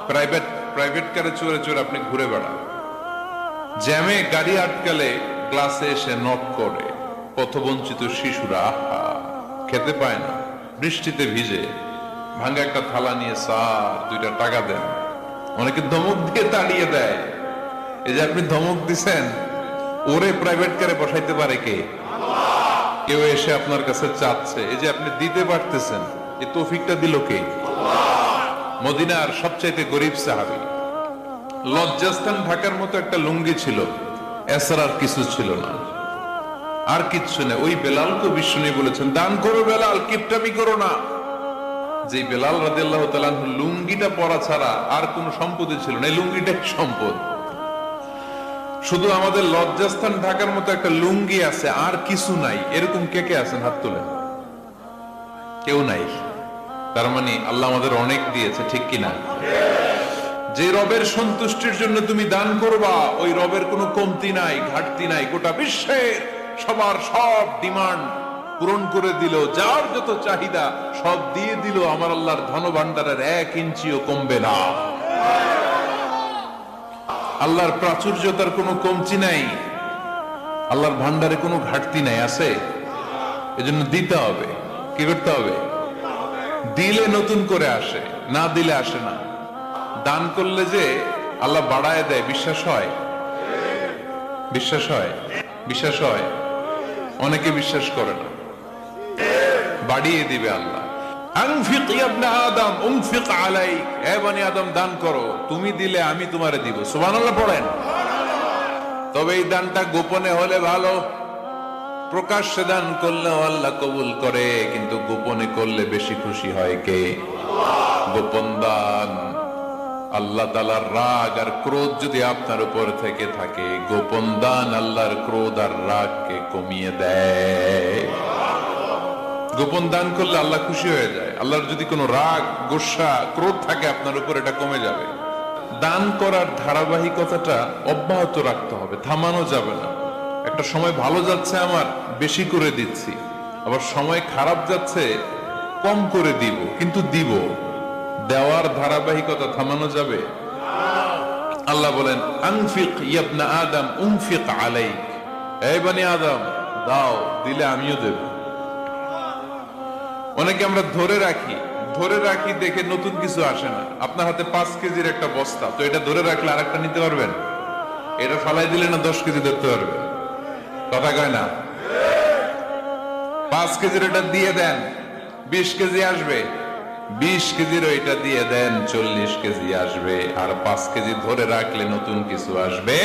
Private private কারে চড়ে চড়ে আপনি ঘুরে বেড়ান, জ্যামে গাড়ি আটকালে ক্লাসে এসে নক করে, পথবঞ্চিত শিশুরা আহা খেতে পায় না, বৃষ্টিতে ভিজে ভাঙ্গা একটা থালা নিয়ে স্যার 2টা টাকা দেন, অনেকে ধমক দিয়ে তাড়িয়ে দেয়। এই যে আপনি ধমক দিছেন, ওরে প্রাইভেট কারে বসাইতে পারে কে? কেউ এসে আপনার কাছে চাচ্ছে, এই যে আপনি দিতে পারতেছেন, এই তৌফিকটা দিল কে? মদিনার সবচাইতে গরিব সাহাবী, লজ্জাস্থান ঢাকার মতো একটা লুঙ্গি ছিল, এছাড়া আর কিছু ছিল না, আর কিচ্ছু নেই। ওই বেলালকে বিষ্ণু বলেছেন, দান করো বেলাল, কিপটামি করো না। যে বেলাল রাদিয়াল্লাহু তাআলা লুঙ্গিটা পরা ছাড়া আর কোন সম্পদই ছিল না, এই লুঙ্গিটাই সম্পদ। শুধু আমাদের লজ্জাস্থান ঢাকার মতো একটা লুঙ্গি আছে, আর কিছু নাই, এরকম কে কে আছেন? হাত তোলেন। কেউ নাই। তার মানে আল্লাহ আমাদের অনেক দিয়েছে, ঠিক কিনা? যে রবের সন্তুষ্টির জন্য তুমি দান করবা, ওই রবের কোনো কমতি নাই, ঘাটতি নাই। গোটা বিশ্বের সবার সব ডিমান্ড পূরণ করে দিল, যার যত চাহিদা সব দিয়ে দিল, আমার আল্লাহর ধন ভান্ডারের 1 ইঞ্চিও কমবে না। আল্লাহর প্রাচুর্যতার কোনো কমতি নাই, আল্লাহর ভান্ডারে কোনো ঘাটতি নাই। আছে? এজন্য দিতে হবে। কি করতে হবে? দিলে নতুন করে আসে, না দিলে আসে না। দান করলে যে আল্লাহ বাড়ায় দেয়, বিশ্বাস হয়? বিশ্বাস হয়? বিশ্বাস হয়? অনেকে বিশ্বাস করে না। বাড়িয়ে দিবে আল্লাহ। আনফিক ইয়া ইবনে আদম উনফিক আলাইক, হে বনি আদম দান করো, তুমি দিলে আমি তোমারে দিব। সুবহানাল্লাহ পড়েন। তবে এই দানটা গোপনে হলে ভালো, প্রকাশ্যে দান করলে আল্লাহ কবুল করে, কিন্তু গোপনে করলে বেশি খুশি হয় কে? গোপন দান। আল্লাহ তাআলার রাগ আর ক্রোধ যদি আপনার উপর থেকে থাকে, গোপন দান আল্লাহর ক্রোধ আর রাগকে কমিয়ে দেয়। গোপন দান করলে আল্লাহ খুশি হয়ে যায়। আল্লাহর যদি কোনো রাগ, গোসা, ক্রোধ থাকে আপনার উপর, এটা কমে যাবে। দান করার ধারাবাহিকতাটা অব্যাহত রাখতে হবে, থামানো যাবে না। একটা সময় ভালো যাচ্ছে আমার, বেশি করে দিচ্ছি, আবার সময় খারাপ যাচ্ছে, কম করে দিব, কিন্তু দিব। দেওয়ার ধারাবাহিকতা থামানো যাবে? আল্লাহ বলেন, আনফিক ইয়া ইবনে আদম উনফিক আলাইক, হে বনি আদম দাও, দিলে আমিও দেব। অনেকে আমরা ধরে রাখি দেখে নতুন কিছু আসে না। আপনার হাতে 5 কেজির একটা বস্তা, তো এটা ধরে রাখলে আরেকটা নিতে পারবেন? এটা ফালাই দিলে না 10 কেজি ধরতে পারবেন? কথা কয় না? 5 কেজির এটা দিয়ে দেন, 20 কেজি আসবে। 20 কেজির ওইটা দিয়ে দেন, 40 কেজি আসবে। আর 5 কেজি ধরে রাখলে নতুন কিছু আসবে।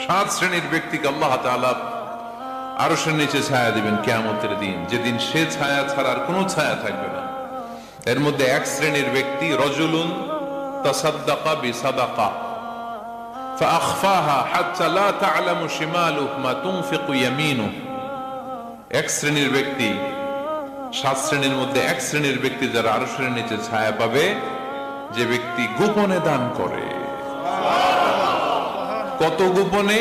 7 শ্রেণীর ব্যক্তিকে আল্লাহ তাআলা আরশের নিচে ছায়া দিবেন কিয়ামতের দিন, যেদিন সে ছায়া ছাড়া আর কোনো ছায়া থাকবে না। এর মধ্যে 1 শ্রেণীর ব্যক্তি, রাজুলুন তাসাদ্দাকা বিসাদাকা ফাআখফাহা হাত্তা লা তা'লামু শিমালুহু মা তুনফিকু ইয়ামিনুহু। 1 শ্রেণীর ব্যক্তি, 7 শ্রেণীর মধ্যে 1 শ্রেণীর ব্যক্তি যারা আরশের নিচে ছায়া পাবে, যে ব্যক্তি গোপনে দান করে। কত গোপনে?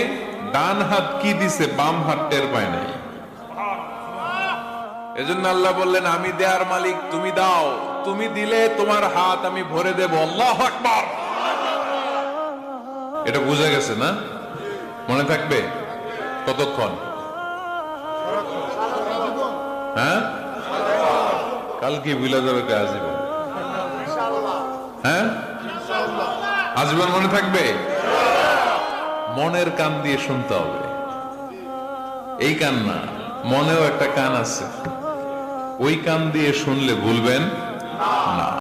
ডান হাত কি দিছে, বাম হাত টের পায় নাই। এজন্য আল্লাহ বললেন, আমি দেয়ার মালিক, তুমি দাও। তুমি দিলে তোমার হাত আমি ভরে দেব। আল্লাহু আকবার। এটা বুঝা গেছে না? মনে থাকবে কতক্ষণ? হ্যাঁ, কালকে ভুলে যাবে কে? আজীবন। হ্যাঁ, আজীবন মনে থাকবে। মনের কান দিয়ে শুনতে হবে, এই কান না, মনেও একটা কান আছে, ওই কান দিয়ে শুনলে ভুলবেন না।